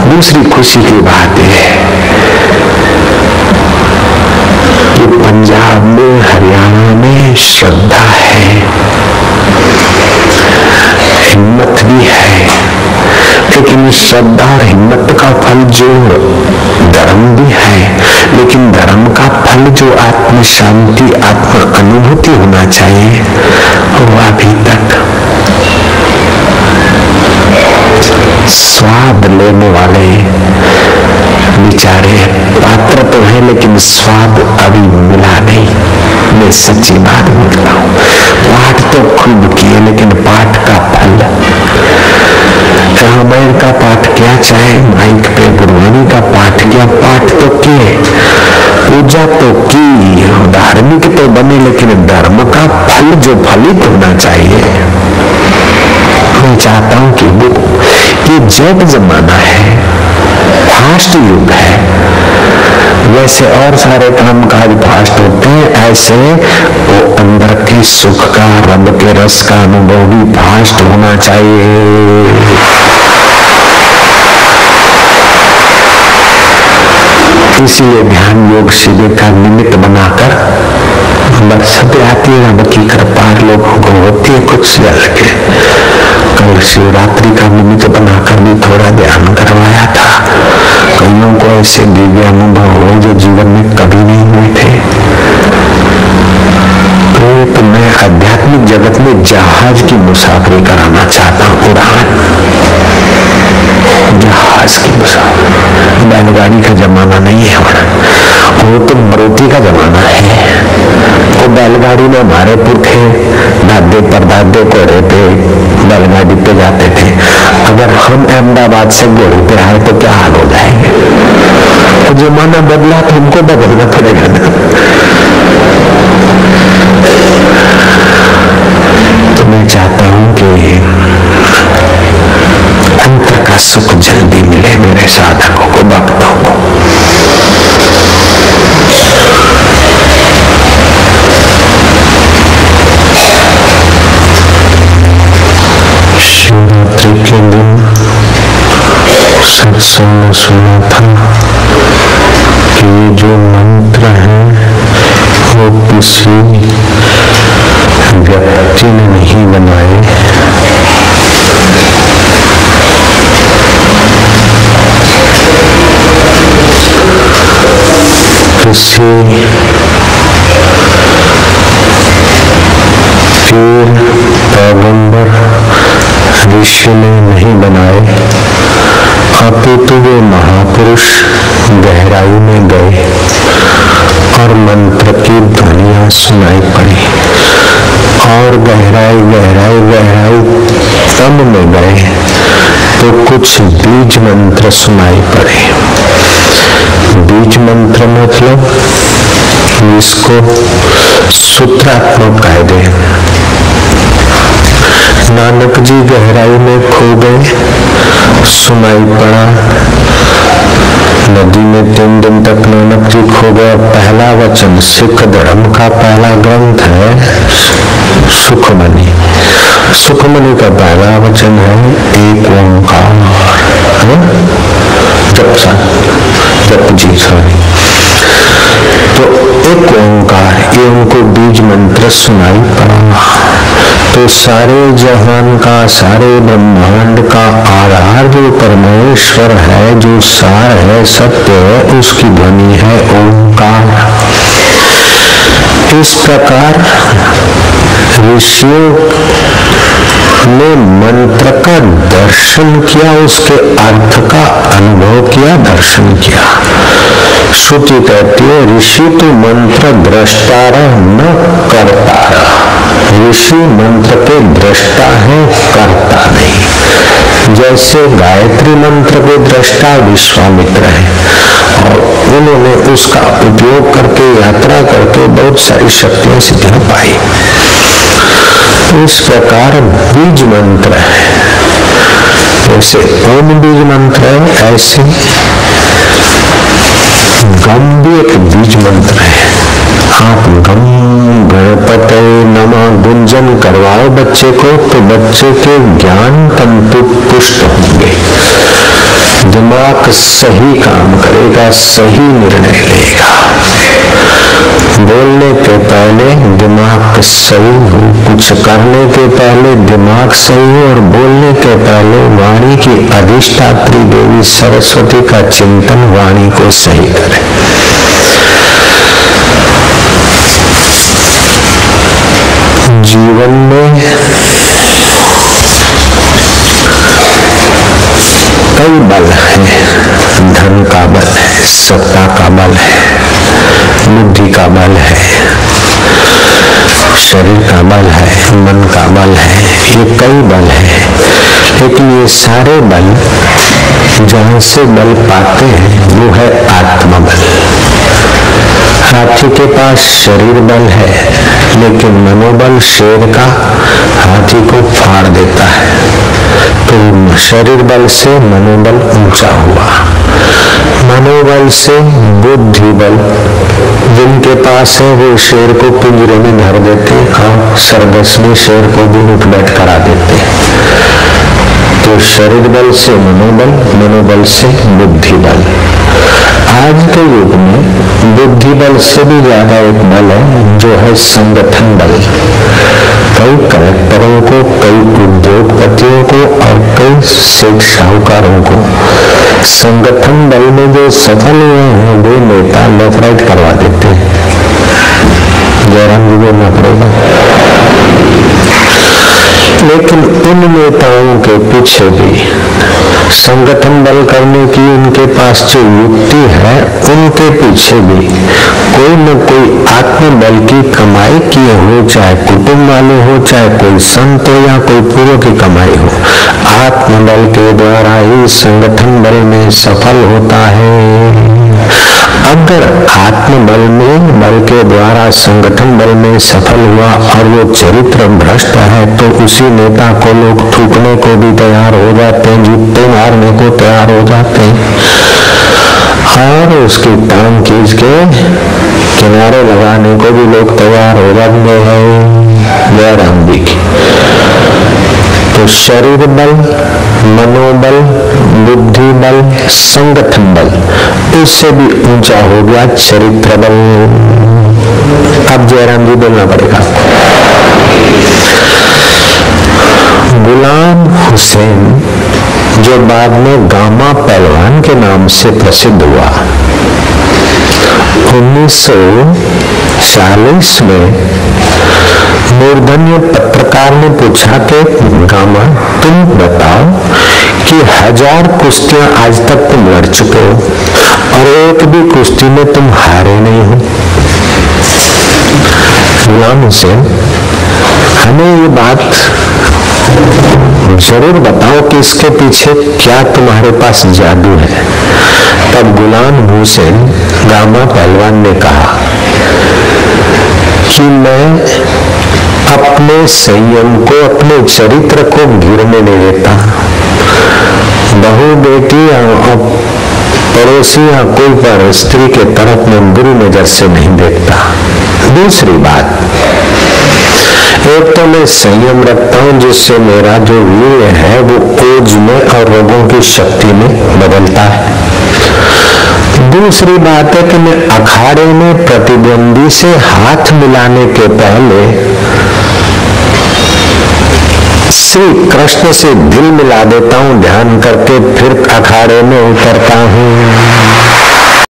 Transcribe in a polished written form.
दूसरी खुशी की बात यह है कि पंजाब में, हरियाणा में श्रद्धा है, हिम्मत भी है, लेकिन श्रद्धा और हिम्मत का फल जो धर्म भी है, लेकिन धर्म का फल जो आत्म शांति, आत्म अनुभूति होना चाहिए, वो अभी तक स्वाद लेने वाले बेचारे पात्र तो है, लेकिन स्वाद अभी मिला नहीं। मैं सच्ची बात बोलता हूँ, पाठ तो खूब किए, लेकिन पाठ का फल, रामायण का पाठ किया, चाहे माइक पे गुरुवाणी का पाठ किया, पाठ तो किए, पूजा तो की, धार्मिक तो बने, लेकिन धर्म का फल जो फलित होना चाहिए, मैं चाहता हूं कि वो ये जैक जमाना है, फास्ट युग है। वैसे और सारे काम काज फास्ट होते हैं, ऐसे वो अंदर के सुख का, रब के रस का अनुभव भी फास्ट होना चाहिए। इसीलिए ध्यान योग शिविर का निमित्त बनाकर बरसते आती है, रब की कृपा लोगों को होती है कुछ जल के। कल शिवरात्रि का निमित्त बनाकर भी थोड़ा ध्यान करवाया था। कईयों को ऐसे दिव्य अनुभव हुए जो जीवन में कभी नहीं हुए थे। तो मैं आध्यात्मिक जगत में जहाज की मुसाफरी कराना चाहता हूँ, उड़ान, जहाज की मुसाफरी। बैलगाड़ी का जमाना नहीं है, वो तो मारुति का जमाना है। वो बैलगाड़ी में हमारे पुरखे दादे परदादे घोड़े पे, बैलगाड़ी पे जाते थे। अगर हम अहमदाबाद से घोड़े पे आए तो क्या हाल हो जाएंगे? तो जमाना बदला तो हमको बदलना पड़ेगा ना। तो मैं चाहता हूं कि अंतर का सुख जल्दी मिले मेरे साधकों को, भक्तों को। शिवरात्रि के दिन सत्संग में सुना था कि ये जो मंत्र है वो किसी व्यक्ति ने नहीं बनाए, किसी पीर, पैगंबर, ऋषि ने नहीं बनाए, अपितु वे महापुरुष गहराई में गए और मंत्र की ध्वनियां सुनाई पड़ी, और गहराई गहराई गहराई तम में गए तो कुछ बीज मंत्र सुनाई पड़े। बीज मंत्र मतलब इसको सूत्रात्मक कायदे। नानक जी गहराई में खो गए, सुनाई पड़ा। नदी में 3 दिन तक नानक जी खो गए। पहला वचन सिख धर्म का पहला ग्रंथ है सुखमणि। सुखमणि का पहला वचन है एक ओंकार, जप जी सॉरी। तो एक ओंकार, ये उनको बीज मंत्र सुनाई पड़ा। तो सारे जहान का, सारे ब्रह्मांड का आधार जो परमेश्वर है, जो सार है, सत्य है, उसकी ध्वनि है ओंकार। इस प्रकार ऋषियों ने मंत्र का दर्शन किया, उसके अर्थ का अनुभव किया, दर्शन किया। श्रुति कहती है ऋषि तो मंत्र दृष्टारा न करता। ऋषि मंत्र के दृष्टा है, करता नहीं। जैसे गायत्री मंत्र के दृष्टा विश्वामित्र है और उन्होंने उसका उपयोग करके, यात्रा करके बहुत सारी शक्तियां सिद्धियां पाई। इस प्रकार बीज मंत्र है, जैसे ओम बीज मंत्र है, ऐसे गम भी एक बीज मंत्र है। आप गम गणपते नमः गुंजन करवाओ बच्चे को, तो बच्चे के ज्ञान तंतु पुष्ट होंगे। दिमाग सही काम करेगा, सही निर्णय लेगा। बोलने के पहले दिमाग सही हो, कुछ करने के पहले दिमाग सही हो, और बोलने के पहले वाणी की अधिष्ठात्री देवी सरस्वती का चिंतन वाणी को सही करे। जीवन में कई बल हैं। धन का बल है, सत्ता का बल है, बुद्धि का बल है, शरीर का बल है, मन का बल है, ये कई बल है। लेकिन ये सारे बल जहाँ से बल पाते हैं वो है आत्मबल। हाथी के पास शरीर बल है, लेकिन मनोबल शेर का हाथी को फाड़ देता है। तो शरीर बल से मनोबल ऊंचा हुआ, मनोबल से बुद्धि बल जिनके पास है वो शेर को पिंजरे में धर देते और सर्कस में शेर को भी उठ बैठ करा देते। तो शरीर बल से मनोबल, मनोबल से बुद्धि बल। आज के युग में बुद्धि बल से भी ज्यादा एक बल है जो है संगठन बल। कई कलेक्टरों को, कई उद्योगपतियों को और कई सेठ साहूकारों को संगठन बल में जो सफल हुए हैं वे नेता लेफ्ट राइट करवा देते हैं। जयराम जी बोलना पड़ेगा। लेकिन उन नेताओं के पीछे भी संगठन बल करने की उनके पास जो युक्ति है, उनके पीछे भी कोई न कोई आत्मबल की कमाई किए हो, चाहे कुटुंब वाले हो, चाहे कोई संत हो या कोई पूर्व की कमाई हो। आत्मबल के द्वारा ही संगठन बल में सफल होता है। अगर आत्मबल में, बल के द्वारा संगठन बल में सफल हुआ और वो चरित्र भ्रष्ट है तो उसी नेता को लोग थूकने को भी तैयार हो जाते हैं, जूते मारने को तैयार हो जाते हैं और उसकी टांग खींच के किनारे लगाने को भी लोग तैयार हो जाते हैं। जयराम जी की। तो शरीर बल, मनोबल, बुद्धि बल, संगठन बल, इससे भी ऊंचा हो गया चरित्र बल। अब जयराम जी बोलना पड़ेगा। गुलाम हुसैन जो बाद में गामा पहलवान के नाम से प्रसिद्ध हुआ, 1940 में मूर्धन्य पत्रकार ने पूछा कि गामा तुम बताओ कि 1000 कुश्तियां आज तक तुम लड़ चुके हो और एक भी कुश्ती में तुम हारे नहीं हो। गुलाम हुसैन, हमें ये बात जरूर बताओ कि इसके पीछे क्या तुम्हारे पास जादू है। तब गुलाम हुसैन गामा पहलवान ने कहा कि मैं अपने संयम को, अपने चरित्र को गिरने नहीं देता। बहू, बेटी या पड़ोसी या कोई पर स्त्री के तरफ में बुरी नजर से नहीं देखता। दूसरी बात, एक तो मैं संयम रखता हूं जिससे मेरा जो वीर्य है वो ओज में और रोगों की शक्ति में बदलता है। दूसरी बात है कि मैं अखाड़े में प्रतिद्वंदी से हाथ मिलाने के पहले श्री कृष्ण से दिल मिला देता हूं ध्यान करके, फिर अखाड़े में उतरता हूं।